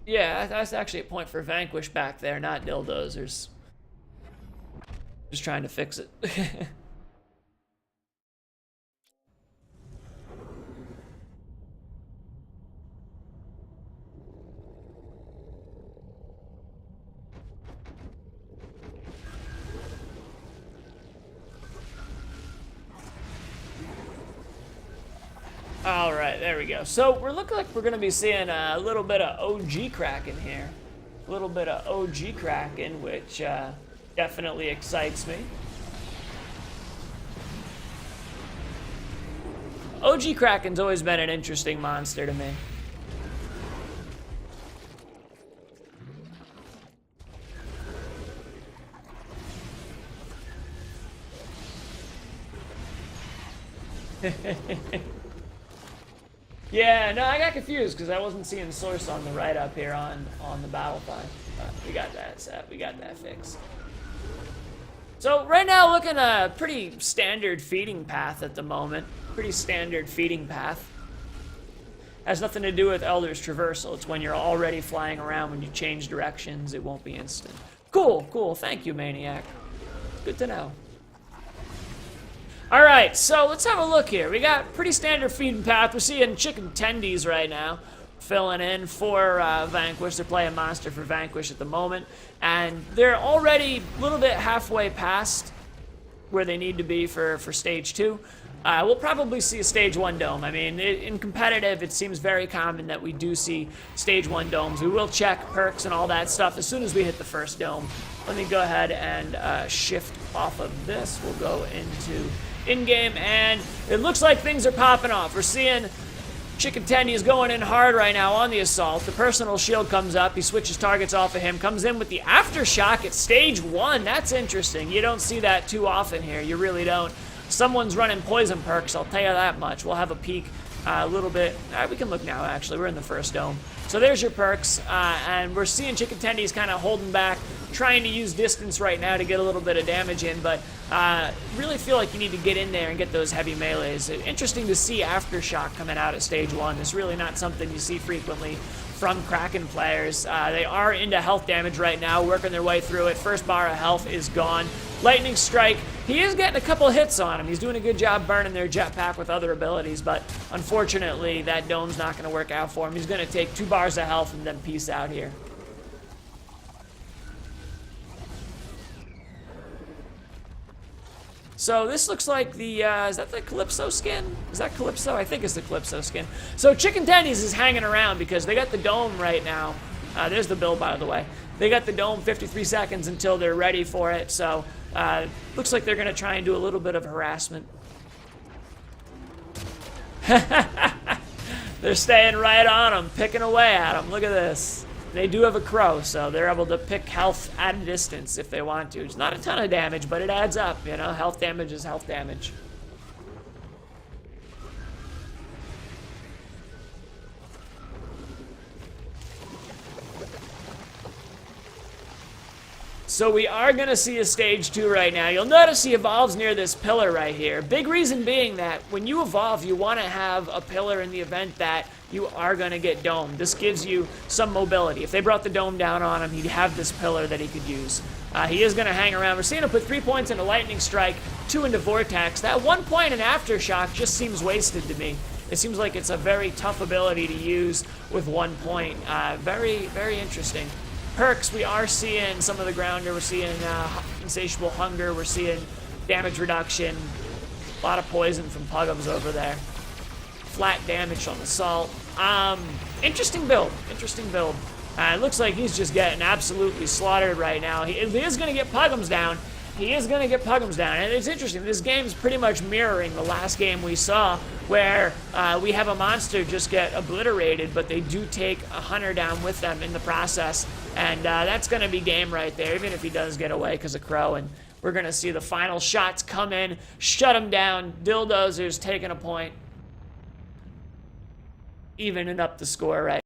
Yeah, that's actually a point for Vanquish back there, not Dill Dozers. Just trying to fix it. All right, there we go. So we're looking like we're going to be seeing a little bit of OG Kraken here. A little bit of OG Kraken, which definitely excites me. OG Kraken's always been an interesting monster to me. Yeah, no, I got confused because I wasn't seeing source on the right up here on the battle file. But we got that set. We got that fixed. So right now, looking a pretty standard feeding path at the moment. Pretty standard feeding path. Has nothing to do with Elder's Traversal. It's when you're already flying around. When you change directions, it won't be instant. Cool, cool. Thank you, Maniac. Good to know. All right, so let's have a look here. We got pretty standard feeding path. We're seeing chicken tendies right now, filling in for Vanquish. They're playing monster for Vanquish at the moment, and they're already a little bit halfway past where they need to be for stage 2. We'll probably see a stage 1 dome. I mean, in competitive, it seems very common that we do see stage 1 domes. We will check perks and all that stuff as soon as we hit the first dome. Let me go ahead and shift off of this. We'll go into in-game, and it looks like things are popping off. We're seeing Chicken Tendy is going in hard right now on the assault. The personal shield comes up. He switches targets off of him. Comes in with the aftershock at stage 1. That's interesting. You don't see that too often here. You really don't. Someone's running poison perks, I'll tell you that much. We'll have a peek a little bit. We can look now, actually. We're in the first dome. So there's your perks, and we're seeing Chicken Tendy's kind of holding back, trying to use distance right now to get a little bit of damage in, but really feel like you need to get in there and get those heavy melees. Interesting to see Aftershock coming out at stage 1. It's really not something you see frequently from Kraken players. They are into health damage right now, working their way through it. First bar of health is gone. Lightning Strike, he is getting a couple hits on him. He's doing a good job burning their jetpack with other abilities, but unfortunately, that dome's not going to work out for him. He's going to take 2 bars of health and then peace out here. So this looks like the, is that the Calypso skin? Is that Calypso? I think it's the Calypso skin. So Chicken Tendies is hanging around because they got the dome right now. There's the build, by the way. They got the dome 53 seconds until they're ready for it, so looks like they're going to try and do a little bit of harassment. They're staying right on them, picking away at them. Look at this. They do have a crow, so they're able to pick health at a distance if they want to. It's not a ton of damage, but it adds up, you know? Health damage is health damage. So we are going to see a stage 2 right now. You'll notice he evolves near this pillar right here. Big reason being that when you evolve, you want to have a pillar in the event that you are going to get domed. This gives you some mobility. If they brought the dome down on him, he'd have this pillar that he could use. He is going to hang around. We're seeing him put 3 points into Lightning Strike, 2 into Vortex. That 1 point in Aftershock just seems wasted to me. It seems like it's a very tough ability to use with 1 point. Very, very interesting. Perks, we are seeing some of the grounder. We're seeing Insatiable Hunger. We're seeing damage reduction. A lot of poison from Puggums over there. Flat damage on Assault. Interesting build. Interesting build. It looks like he's just getting absolutely slaughtered right now. He is going to get Puggums down. He is going to get Puggums down. And it's interesting. This game is pretty much mirroring the last game we saw where we have a monster just get obliterated, but they do take a hunter down with them in the process. And that's going to be game right there, even if he does get away because of Crow. And we're going to see the final shots come in, shut him down. Dill Dozers taking a point, evening up the score right